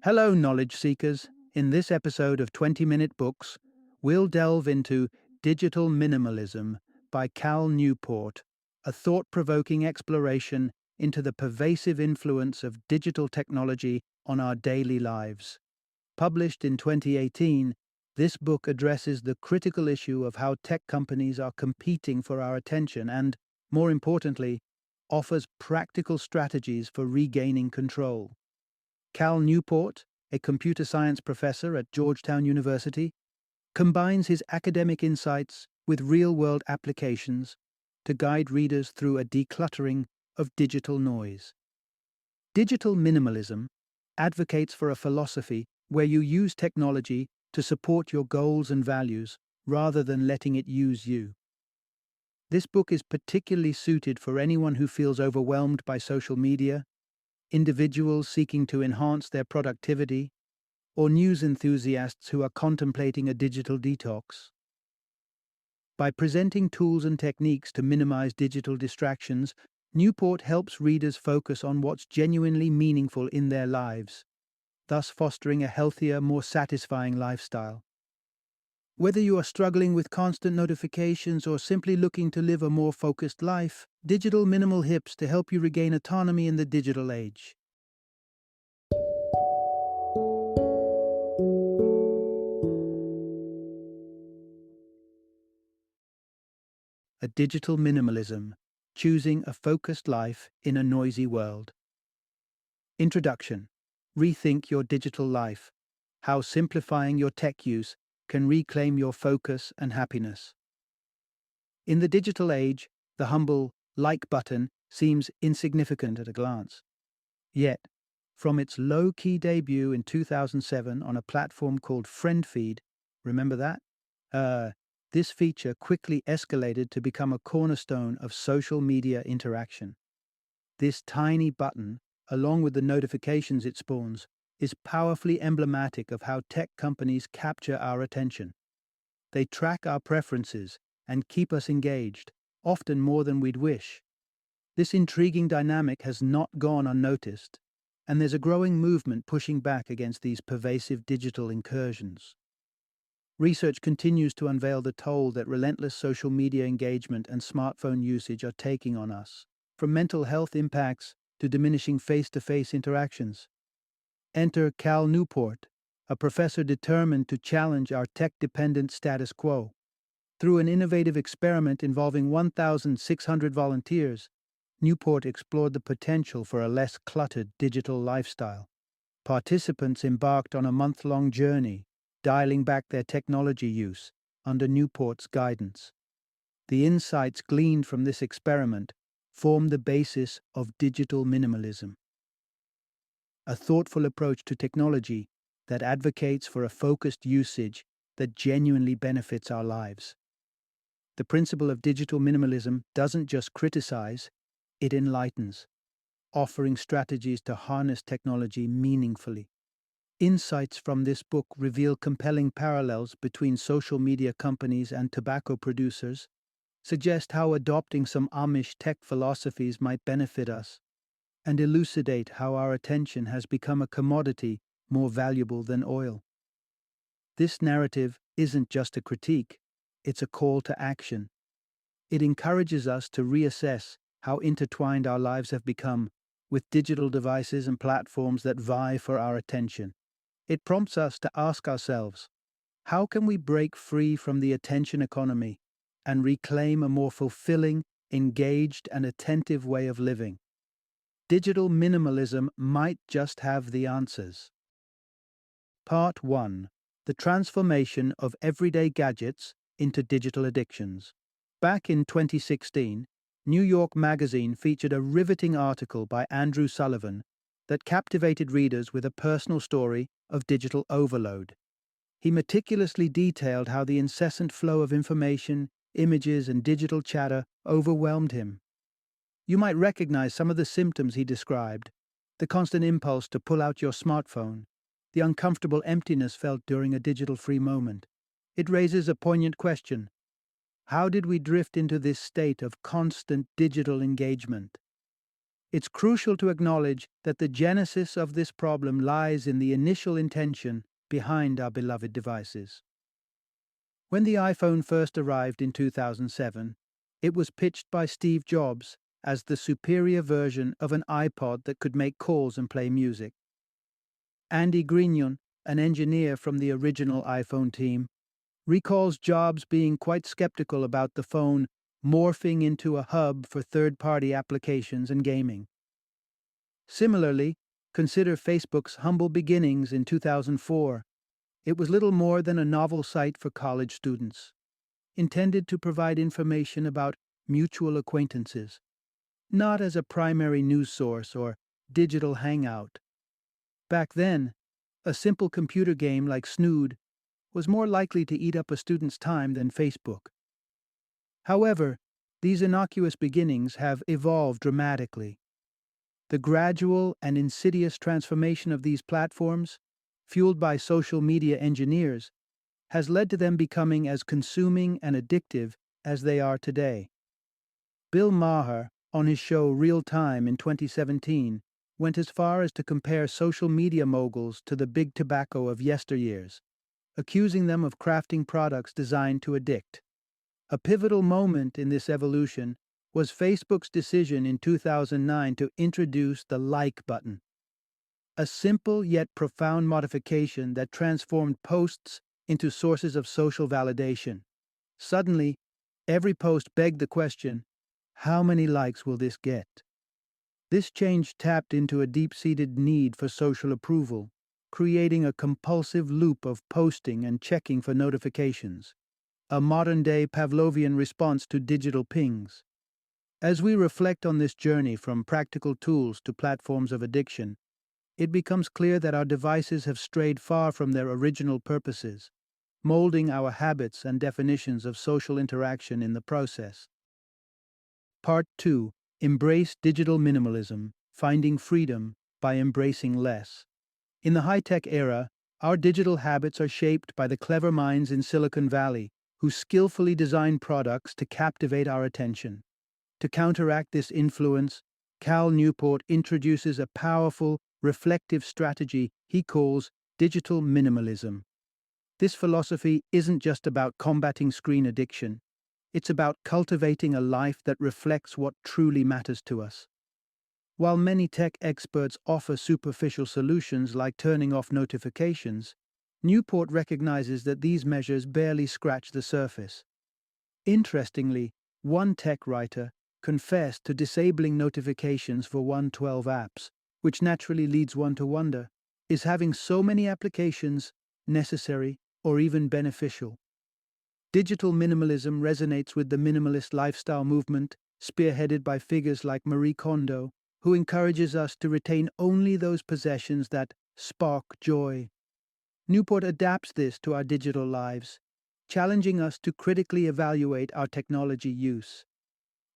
Hello, knowledge seekers. In this episode of 20-Minute Books, we'll delve into Digital Minimalism by Cal Newport, a thought provoking exploration into the pervasive influence of digital technology on our daily lives. Published in 2018, this book addresses the critical issue of how tech companies are competing for our attention and, more importantly, offers practical strategies for regaining control. Cal Newport, a computer science professor at Georgetown University, combines his academic insights with real-world applications to guide readers through a decluttering of digital noise. Digital minimalism advocates for a philosophy where you use technology to support your goals and values rather than letting it use you. This book is particularly suited for anyone who feels overwhelmed by social media, individuals seeking to enhance their productivity, or news enthusiasts who are contemplating a digital detox. By presenting tools and techniques to minimize digital distractions, Newport helps readers focus on what's genuinely meaningful in their lives, thus fostering a healthier, more satisfying lifestyle. Whether you are struggling with constant notifications or simply looking to live a more focused life, Digital Minimal Hips to help you regain autonomy in the digital age. A Digital Minimalism, Choosing a Focused Life in a Noisy World. Introduction. Rethink your digital life. How simplifying your tech use can reclaim your focus and happiness. In the digital age, the humble like button seems insignificant at a glance. Yet, from its low-key debut in 2007 on a platform called FriendFeed, remember that? This feature quickly escalated to become a cornerstone of social media interaction. This tiny button, along with the notifications it spawns, is powerfully emblematic of how tech companies capture our attention. They track our preferences and keep us engaged, often more than we'd wish. This intriguing dynamic has not gone unnoticed, and there's a growing movement pushing back against these pervasive digital incursions. Research continues to unveil the toll that relentless social media engagement and smartphone usage are taking on us, from mental health impacts to diminishing face-to-face interactions. Enter Cal Newport, a professor determined to challenge our tech-dependent status quo. Through an innovative experiment involving 1,600 volunteers, Newport explored the potential for a less cluttered digital lifestyle. Participants embarked on a month-long journey, dialing back their technology use under Newport's guidance. The insights gleaned from this experiment form the basis of digital minimalism, a thoughtful approach to technology that advocates for a focused usage that genuinely benefits our lives. The principle of digital minimalism doesn't just criticize, it enlightens, offering strategies to harness technology meaningfully. Insights from this book reveal compelling parallels between social media companies and tobacco producers, suggest how adopting some Amish tech philosophies might benefit us, and elucidate how our attention has become a commodity more valuable than oil. This narrative isn't just a critique, it's a call to action. It encourages us to reassess how intertwined our lives have become with digital devices and platforms that vie for our attention. It prompts us to ask ourselves, how can we break free from the attention economy and reclaim a more fulfilling, engaged, and attentive way of living? Digital minimalism might just have the answers. Part 1. The transformation of everyday gadgets into digital addictions. Back in 2016, New York Magazine featured a riveting article by Andrew Sullivan that captivated readers with a personal story of digital overload. He meticulously detailed how the incessant flow of information, images, and digital chatter overwhelmed him. You might recognize some of the symptoms he described: the constant impulse to pull out your smartphone, the uncomfortable emptiness felt during a digital-free moment. It raises a poignant question. How did we drift into this state of constant digital engagement? it's crucial to acknowledge that the genesis of this problem lies in the initial intention behind our beloved devices. When the iPhone first arrived in 2007, it was pitched by Steve Jobs as the superior version of an iPod that could make calls and play music. Andy Grignon, an engineer from the original iPhone team, recalls Jobs being quite skeptical about the phone morphing into a hub for third-party applications and gaming. Similarly, consider Facebook's humble beginnings in 2004. It was little more than a novel site for college students, intended to provide information about mutual acquaintances, not as a primary news source or digital hangout. Back then, a simple computer game like Snood was more likely to eat up a student's time than Facebook. However, these innocuous beginnings have evolved dramatically. The gradual and insidious transformation of these platforms, fueled by social media engineers, has led to them becoming as consuming and addictive as they are today. Bill Maher, on his show Real Time in 2017, went as far as to compare social media moguls to the big tobacco of yesteryears, accusing them of crafting products designed to addict. A pivotal moment in this evolution was Facebook's decision in 2009 to introduce the like button, a simple yet profound modification that transformed posts into sources of social validation. Suddenly, every post begged the question, how many likes will this get? This change tapped into a deep-seated need for social approval, creating a compulsive loop of posting and checking for notifications, a modern-day Pavlovian response to digital pings. As we reflect on this journey from practical tools to platforms of addiction, it becomes clear that our devices have strayed far from their original purposes, molding our habits and definitions of social interaction in the process. Part 2. Embrace digital minimalism, finding freedom by embracing less. In the high-tech era, our digital habits are shaped by the clever minds in Silicon Valley who skillfully design products to captivate our attention. To counteract this influence, Cal Newport introduces a powerful, reflective strategy he calls digital minimalism. This philosophy isn't just about combating screen addiction. It's about cultivating a life that reflects what truly matters to us. While many tech experts offer superficial solutions like turning off notifications, Newport recognizes that these measures barely scratch the surface. Interestingly, one tech writer confessed to disabling notifications for 112 apps, which naturally leads one to wonder, is having so many applications necessary or even beneficial? Digital minimalism resonates with the minimalist lifestyle movement, spearheaded by figures like Marie Kondo, who encourages us to retain only those possessions that spark joy. Newport adapts this to our digital lives, challenging us to critically evaluate our technology use.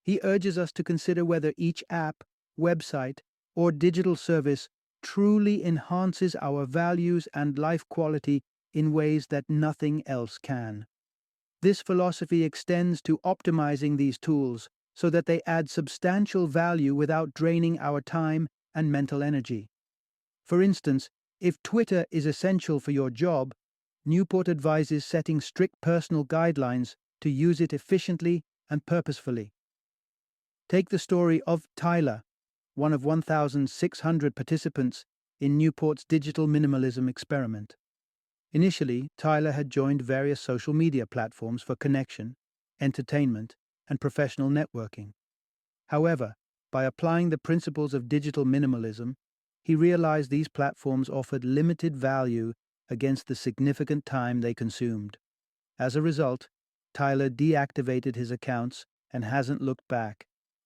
He urges us to consider whether each app, website, or digital service truly enhances our values and life quality in ways that nothing else can. This philosophy extends to optimizing these tools so that they add substantial value without draining our time and mental energy. For instance, if Twitter is essential for your job, Newport advises setting strict personal guidelines to use it efficiently and purposefully. Take the story of Tyler, one of 1,600 participants in Newport's digital minimalism experiment. Initially, Tyler had joined various social media platforms for connection, entertainment, and professional networking. However, by applying the principles of digital minimalism, he realized these platforms offered limited value against the significant time they consumed. As a result, Tyler deactivated his accounts and hasn't looked back.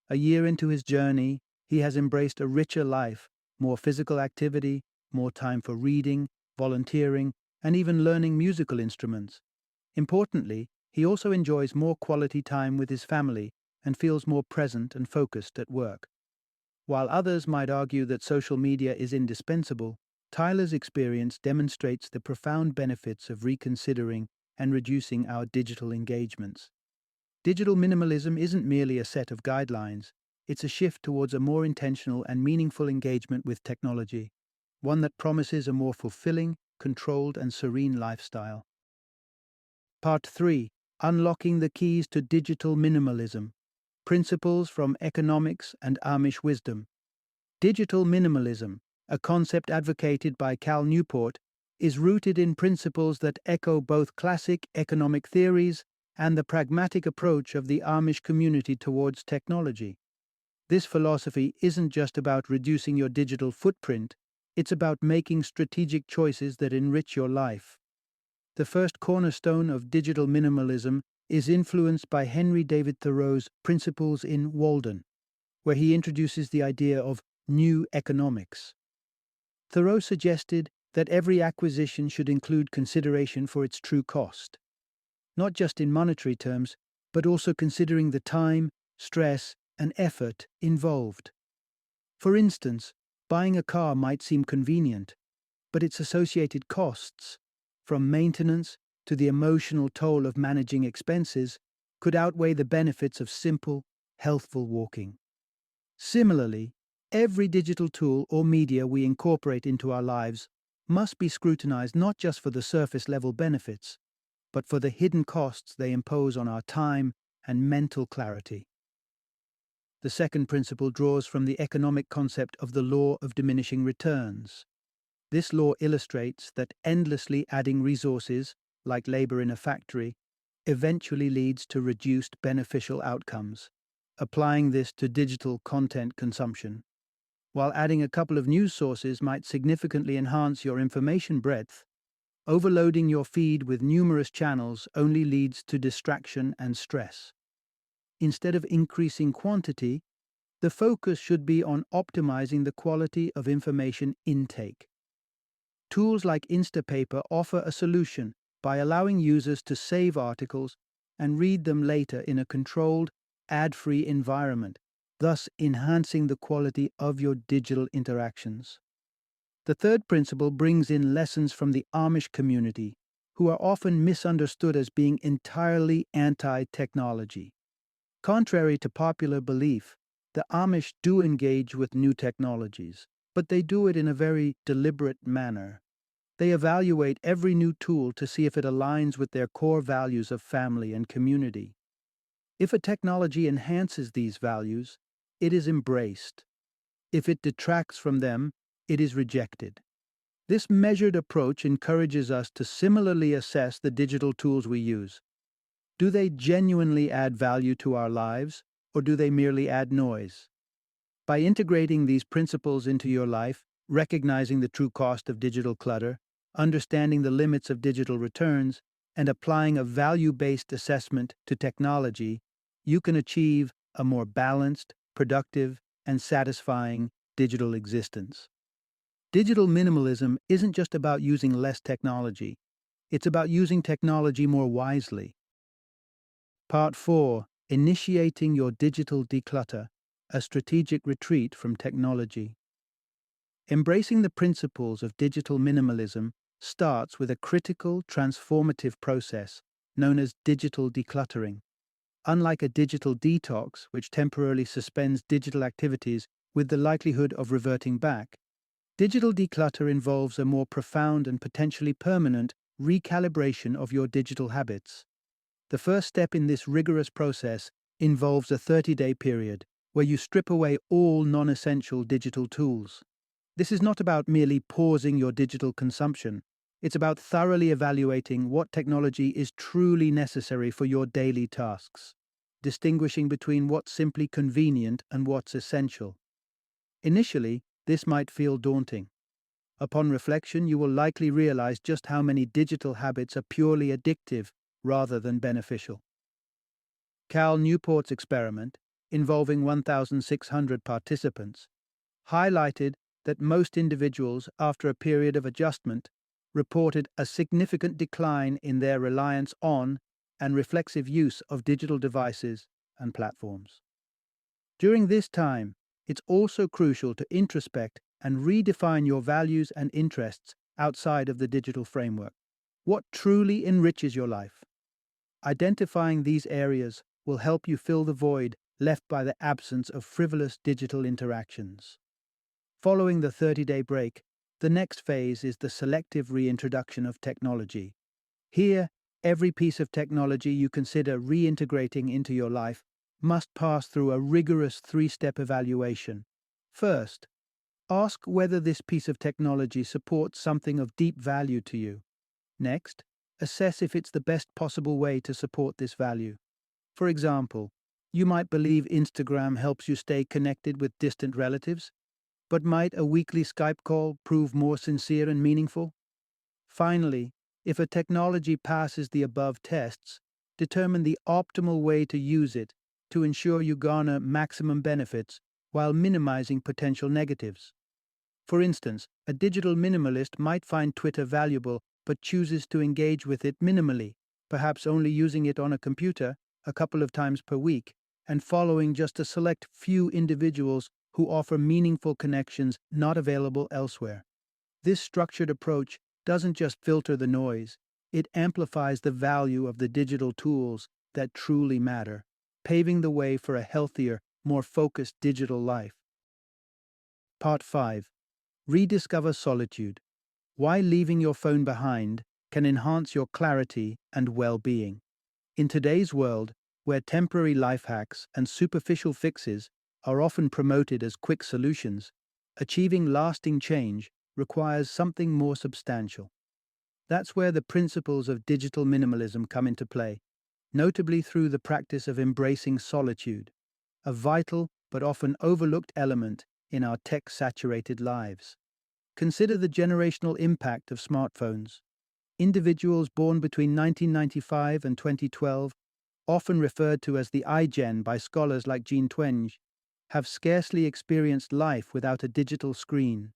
A year into his journey, he has embraced a richer life, more physical activity, more time for reading, volunteering, and even learning musical instruments. Importantly, he also enjoys more quality time with his family and feels more present and focused at work. While others might argue that social media is indispensable, Tyler's experience demonstrates the profound benefits of reconsidering and reducing our digital engagements. Digital minimalism isn't merely a set of guidelines, It's a shift towards a more intentional and meaningful engagement with technology, one that promises a more fulfilling, controlled, and serene lifestyle. Part 3: Unlocking the Keys to Digital Minimalism. Principles from Economics and Amish Wisdom. Digital minimalism, a concept advocated by Cal Newport, is rooted in principles that echo both classic economic theories and the pragmatic approach of the Amish community towards technology. This philosophy isn't just about reducing your digital footprint, it's about making strategic choices that enrich your life. The first cornerstone of digital minimalism is influenced by Henry David Thoreau's Principles in Walden, where he introduces the idea of new economics. Thoreau suggested that every acquisition should include consideration for its true cost, not just in monetary terms, but also considering the time, stress, and effort involved. For instance, buying a car might seem convenient, but its associated costs, from maintenance to the emotional toll of managing expenses, could outweigh the benefits of simple, healthful walking. Similarly, every digital tool or media we incorporate into our lives must be scrutinized not just for the surface-level benefits, but for the hidden costs they impose on our time and mental clarity. The second principle draws from the economic concept of the law of diminishing returns. This law illustrates that endlessly adding resources, like labor in a factory, eventually leads to reduced beneficial outcomes. Applying this to digital content consumption, while adding a couple of news sources might significantly enhance your information breadth, overloading your feed with numerous channels only leads to distraction and stress. Instead of increasing quantity, the focus should be on optimizing the quality of information intake. Tools like Instapaper offer a solution by allowing users to save articles and read them later in a controlled, ad-free environment, thus enhancing the quality of your digital interactions. The third principle brings in lessons from the Amish community, who are often misunderstood as being entirely anti-technology. Contrary to popular belief, the Amish do engage with new technologies, but they do it in a very deliberate manner. They evaluate every new tool to see if it aligns with their core values of family and community. If a technology enhances these values, it is embraced. If it detracts from them, it is rejected. This measured approach encourages us to similarly assess the digital tools we use. Do they genuinely add value to our lives, or do they merely add noise? By integrating these principles into your life, recognizing the true cost of digital clutter, understanding the limits of digital returns, and applying a value-based assessment to technology, you can achieve a more balanced, productive, and satisfying digital existence. Digital minimalism isn't just about using less technology, it's about using technology more wisely. Part 4: Initiating your digital declutter, a strategic retreat from technology. Embracing the principles of digital minimalism starts with a critical, transformative process known as digital decluttering. Unlike a digital detox, which temporarily suspends digital activities with the likelihood of reverting back, digital declutter involves a more profound and potentially permanent recalibration of your digital habits. The first step in this rigorous process involves a 30-day period where you strip away all non-essential digital tools. This is not about merely pausing your digital consumption. It's about thoroughly evaluating what technology is truly necessary for your daily tasks, distinguishing between what's simply convenient and what's essential. Initially, this might feel daunting. Upon reflection, you will likely realize just how many digital habits are purely addictive rather than beneficial. Cal Newport's experiment, involving 1,600 participants, highlighted that most individuals, after a period of adjustment, reported a significant decline in their reliance on and reflexive use of digital devices and platforms. During this time, it's also crucial to introspect and redefine your values and interests outside of the digital framework. What truly enriches your life? Identifying these areas will help you fill the void left by the absence of frivolous digital interactions. Following the 30-day break, the next phase is the selective reintroduction of technology. Here, every piece of technology you consider reintegrating into your life must pass through a rigorous three-step evaluation. First, ask whether this piece of technology supports something of deep value to you. Next, assess if it's the best possible way to support this value. For example, you might believe Instagram helps you stay connected with distant relatives, but might a weekly Skype call prove more sincere and meaningful? Finally, if a technology passes the above tests, determine the optimal way to use it to ensure you garner maximum benefits while minimizing potential negatives. For instance, a digital minimalist might find Twitter valuable but chooses to engage with it minimally, perhaps only using it on a computer a couple of times per week, and following just a select few individuals who offer meaningful connections not available elsewhere. This structured approach doesn't just filter the noise, it amplifies the value of the digital tools that truly matter, paving the way for a healthier, more focused digital life. Part 5. Rediscover solitude. Why leaving your phone behind can enhance your clarity and well-being. In today's world, where temporary life hacks and superficial fixes are often promoted as quick solutions, achieving lasting change requires something more substantial. That's where the principles of digital minimalism come into play, notably through the practice of embracing solitude, a vital but often overlooked element in our tech-saturated lives. Consider the generational impact of smartphones. Individuals born between 1995 and 2012, often referred to as the iGen by scholars like Jean Twenge, have scarcely experienced life without a digital screen.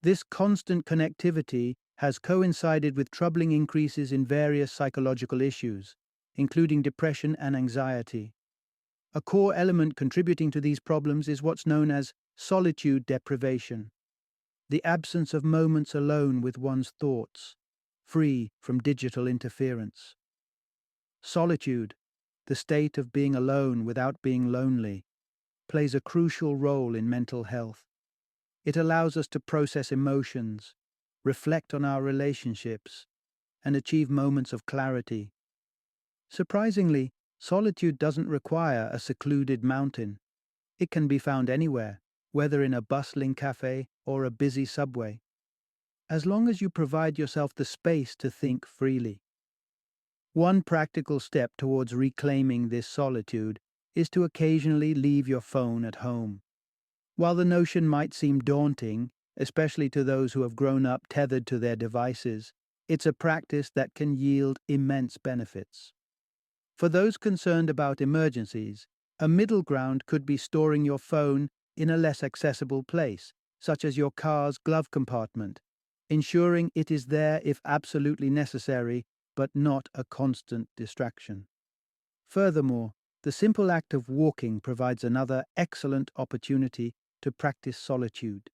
This constant connectivity has coincided with troubling increases in various psychological issues, including depression and anxiety. A core element contributing to these problems is what's known as solitude deprivation, the absence of moments alone with one's thoughts, free from digital interference. Solitude, the state of being alone without being lonely, plays a crucial role in mental health. It allows us to process emotions, reflect on our relationships, and achieve moments of clarity. Surprisingly, solitude doesn't require a secluded mountain. It can be found anywhere, whether in a bustling cafe or a busy subway, as long as you provide yourself the space to think freely. One practical step towards reclaiming this solitude is to occasionally leave your phone at home. While the notion might seem daunting, especially to those who have grown up tethered to their devices, it's a practice that can yield immense benefits. For those concerned about emergencies, a middle ground could be storing your phone in a less accessible place, such as your car's glove compartment, ensuring it is there if absolutely necessary, but not a constant distraction. Furthermore, the simple act of walking provides another excellent opportunity to practice solitude.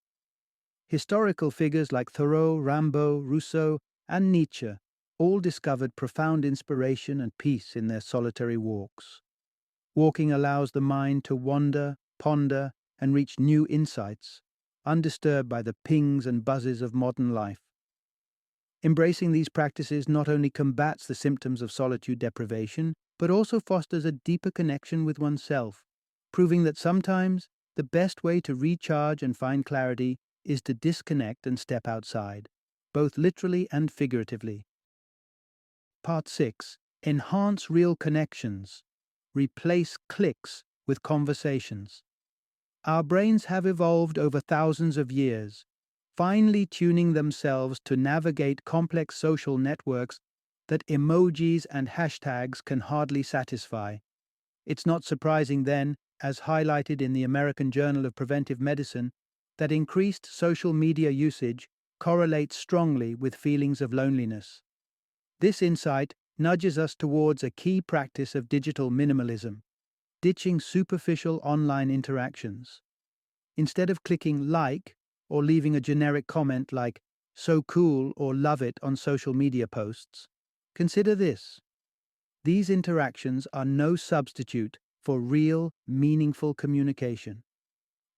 Historical figures like Thoreau, Rimbaud, Rousseau, and Nietzsche all discovered profound inspiration and peace in their solitary walks. Walking allows the mind to wander, ponder, and reach new insights, undisturbed by the pings and buzzes of modern life. Embracing these practices not only combats the symptoms of solitude deprivation, but also fosters a deeper connection with oneself, proving that sometimes the best way to recharge and find clarity is to disconnect and step outside, both literally and figuratively. Part 6. Enhance real connections. Replace clicks with conversations. Our brains have evolved over thousands of years, finely tuning themselves to navigate complex social networks that emojis and hashtags can hardly satisfy. It's not surprising then, as highlighted in the American Journal of Preventive Medicine, that increased social media usage correlates strongly with feelings of loneliness. This insight nudges us towards a key practice of digital minimalism, ditching superficial online interactions. Instead of clicking like or leaving a generic comment like "so cool" or "love it" on social media posts, consider this. These interactions are no substitute for real, meaningful communication.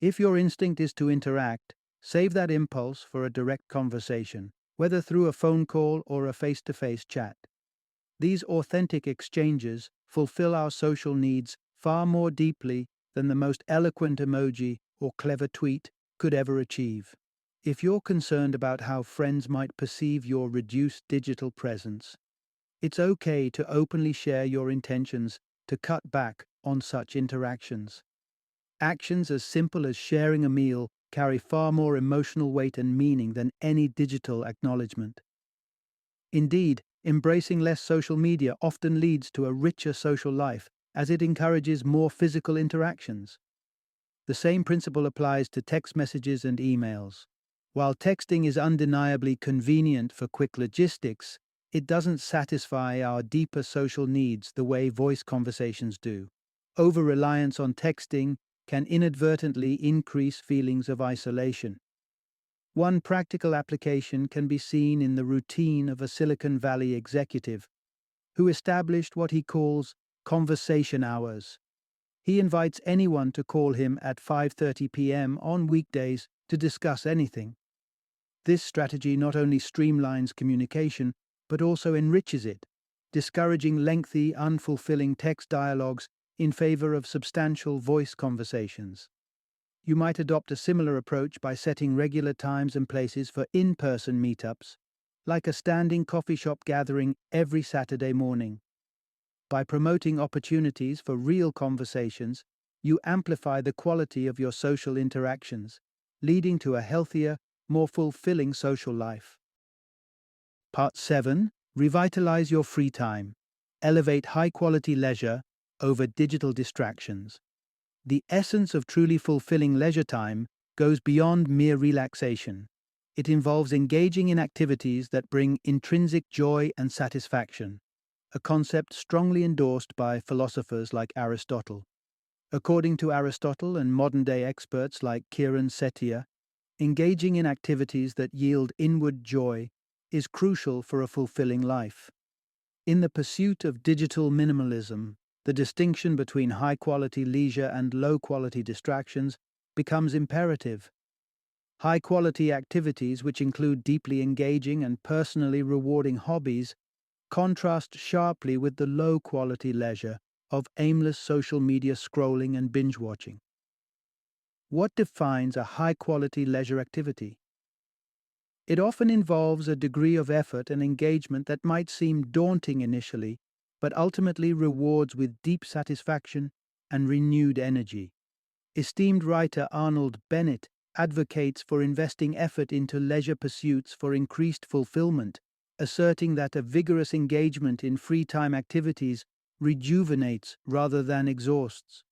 If your instinct is to interact, save that impulse for a direct conversation, whether through a phone call or a face-to-face chat. These authentic exchanges fulfill our social needs far more deeply than the most eloquent emoji or clever tweet could ever achieve. If you're concerned about how friends might perceive your reduced digital presence, it's okay to openly share your intentions to cut back on such interactions. Actions as simple as sharing a meal carry far more emotional weight and meaning than any digital acknowledgement. Indeed, embracing less social media often leads to a richer social life as it encourages more physical interactions. The same principle applies to text messages and emails. While texting is undeniably convenient for quick logistics, it doesn't satisfy our deeper social needs the way voice conversations do. Over-reliance on texting can inadvertently increase feelings of isolation. One practical application can be seen in the routine of a Silicon Valley executive who established what he calls conversation hours. He invites anyone to call him at 5:30 p.m. on weekdays to discuss anything. This strategy not only streamlines communication, but also enriches it, discouraging lengthy, unfulfilling text dialogues in favor of substantial voice conversations. You might adopt a similar approach by setting regular times and places for in-person meetups, like a standing coffee shop gathering every Saturday morning. By promoting opportunities for real conversations, you amplify the quality of your social interactions, leading to a healthier, more fulfilling social life. Part 7. Revitalize your free time. Elevate high-quality leisure over digital distractions. The essence of truly fulfilling leisure time goes beyond mere relaxation. It involves engaging in activities that bring intrinsic joy and satisfaction, a concept strongly endorsed by philosophers like Aristotle. According to Aristotle and modern-day experts like Kiran Setia, engaging in activities that yield inward joy is crucial for a fulfilling life. In the pursuit of digital minimalism, the distinction between high-quality leisure and low-quality distractions becomes imperative. High-quality activities, which include deeply engaging and personally rewarding hobbies, contrast sharply with the low-quality leisure of aimless social media scrolling and binge-watching. What defines a high-quality leisure activity? It often involves a degree of effort and engagement that might seem daunting initially, but ultimately rewards with deep satisfaction and renewed energy. Esteemed writer Arnold Bennett advocates for investing effort into leisure pursuits for increased fulfillment, asserting that a vigorous engagement in free time activities rejuvenates rather than exhausts.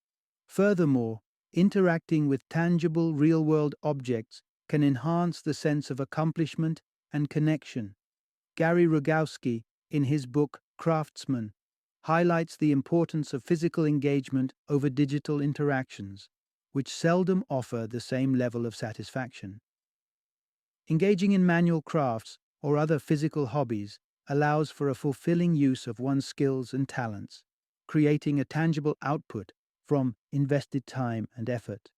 Furthermore, interacting with tangible real-world objects can enhance the sense of accomplishment and connection. Gary Rogowski, in his book Craftsman, highlights the importance of physical engagement over digital interactions, which seldom offer the same level of satisfaction. Engaging in manual crafts or other physical hobbies allows for a fulfilling use of one's skills and talents, creating a tangible output from invested time and effort.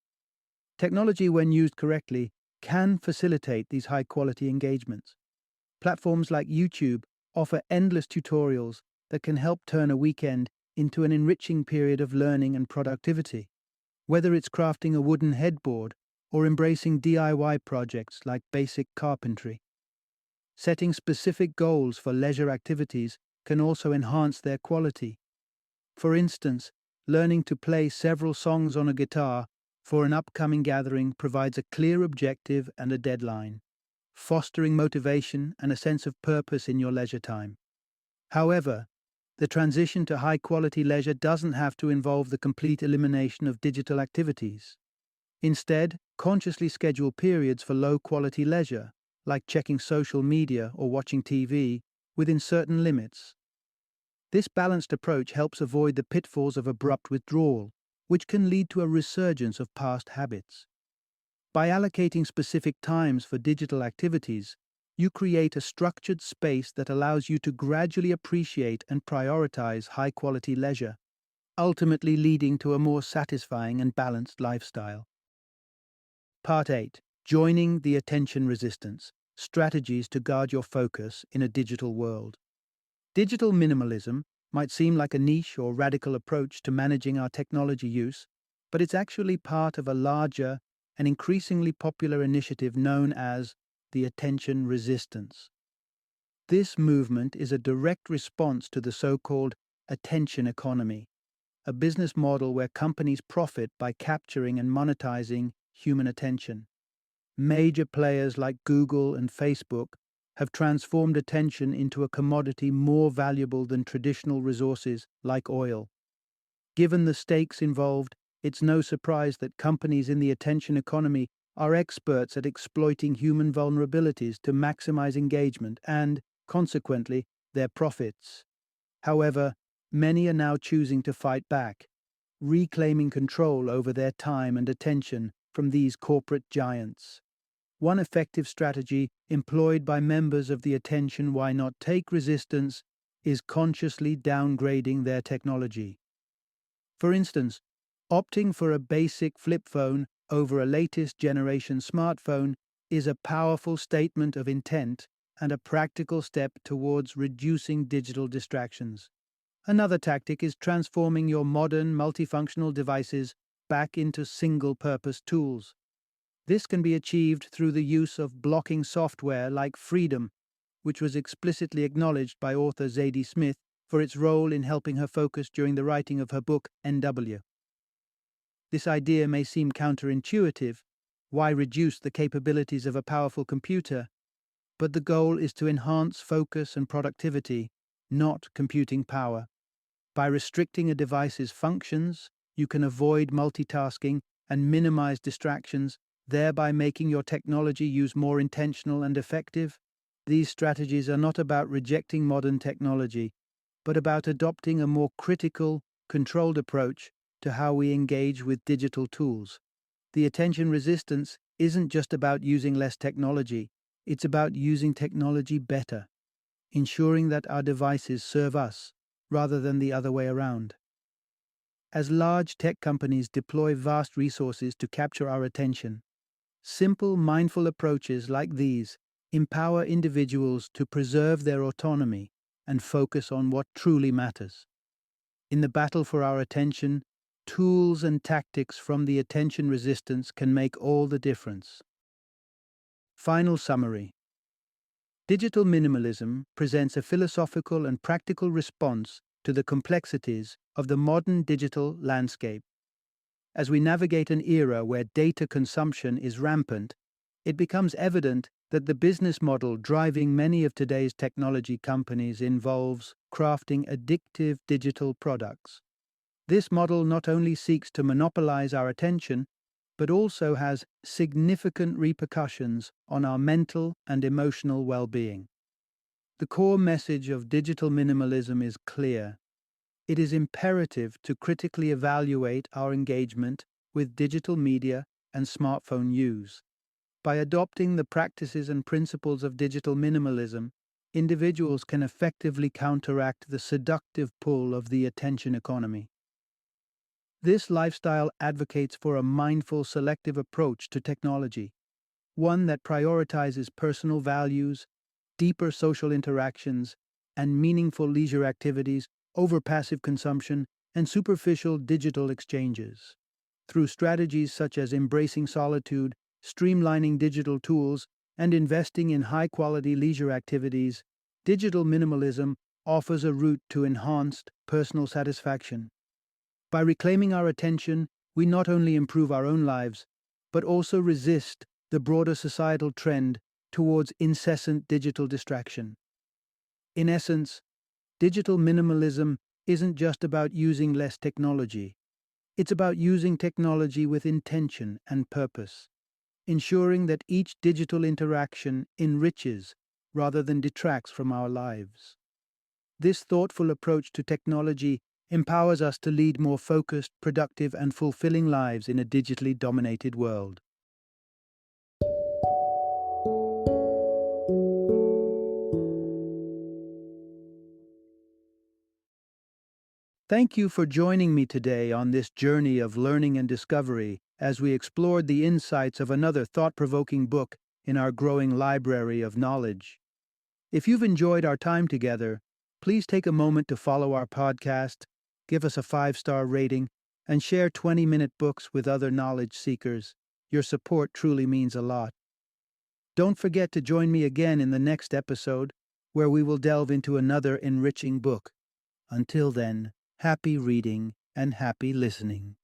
Technology, when used correctly, can facilitate these high-quality engagements. Platforms like YouTube offer endless tutorials that can help turn a weekend into an enriching period of learning and productivity. Whether it's crafting a wooden headboard or embracing DIY projects like basic carpentry. Setting specific goals for leisure activities can also enhance their quality. For instance, learning to play several songs on a guitar for an upcoming gathering provides a clear objective and a deadline, fostering motivation and a sense of purpose in your leisure time. However, the transition to high-quality leisure doesn't have to involve the complete elimination of digital activities. Instead, consciously schedule periods for low-quality leisure, like checking social media or watching TV, within certain limits. This balanced approach helps avoid the pitfalls of abrupt withdrawal, which can lead to a resurgence of past habits. By allocating specific times for digital activities, you create a structured space that allows you to gradually appreciate and prioritize high-quality leisure. ultimately leading to a more satisfying and balanced lifestyle. Part 8. Joining the attention resistance. Strategies to guard your focus in a digital world. Digital minimalism might seem like a niche or radical approach to managing our technology use, but it's actually part of a larger and increasingly popular initiative known as the attention resistance. This movement is a direct response to the so-called attention economy, a business model where companies profit by capturing and monetizing human attention. Major players like Google and Facebook have transformed attention into a commodity more valuable than traditional resources like oil. Given the stakes involved, it's no surprise that companies in the attention economy are experts at exploiting human vulnerabilities to maximize engagement and, consequently, their profits. However, many are now choosing to fight back, reclaiming control over their time and attention from these corporate giants. One effective strategy employed by members of the Attention Why Not Take resistance is consciously downgrading their technology. For instance, opting for a basic flip phone over a latest generation smartphone is a powerful statement of intent and a practical step towards reducing digital distractions. Another tactic is transforming your modern multifunctional devices back into single-purpose tools. This can be achieved through the use of blocking software like Freedom, which was explicitly acknowledged by author Zadie Smith for its role in helping her focus during the writing of her book NW. This idea may seem counterintuitive. Why reduce the capabilities of a powerful computer? But the goal is to enhance focus and productivity, not computing power. By restricting a device's functions, you can avoid multitasking and minimize distractions, thereby making your technology use more intentional and effective. These strategies are not about rejecting modern technology, but about adopting a more critical, controlled approach to how we engage with digital tools. The attention resistance isn't just about using less technology, it's about using technology better, ensuring that our devices serve us rather than the other way around. As large tech companies deploy vast resources to capture our attention, simple, mindful approaches like these empower individuals to preserve their autonomy and focus on what truly matters. In the battle for our attention, tools and tactics from the attention resistance can make all the difference. Final summary. Digital minimalism presents a philosophical and practical response to the complexities of the modern digital landscape. As we navigate an era where data consumption is rampant, it becomes evident that the business model driving many of today's technology companies involves crafting addictive digital products. This model not only seeks to monopolize our attention, but also has significant repercussions on our mental and emotional well-being. The core message of digital minimalism is clear. It is imperative to critically evaluate our engagement with digital media and smartphone use. By adopting the practices and principles of digital minimalism, individuals can effectively counteract the seductive pull of the attention economy. This lifestyle advocates for a mindful, selective approach to technology, one that prioritizes personal values, deeper social interactions, and meaningful leisure activities over passive consumption and superficial digital exchanges. Through strategies such as embracing solitude, streamlining digital tools, and investing in high-quality leisure activities, digital minimalism offers a route to enhanced personal satisfaction. By reclaiming our attention, we not only improve our own lives, but also resist the broader societal trend towards incessant digital distraction. In essence, digital minimalism isn't just about using less technology. It's about using technology with intention and purpose, ensuring that each digital interaction enriches rather than detracts from our lives. This thoughtful approach to technology empowers us to lead more focused, productive, and fulfilling lives in a digitally dominated world. Thank you for joining me today on this journey of learning and discovery as we explored the insights of another thought-provoking book in our growing library of knowledge. If you've enjoyed our time together, please take a moment to follow our podcast, give us a 5-star rating, and share 20-minute books with other knowledge seekers. Your support truly means a lot. Don't forget to join me again in the next episode, where we will delve into another enriching book. Until then, happy reading and happy listening.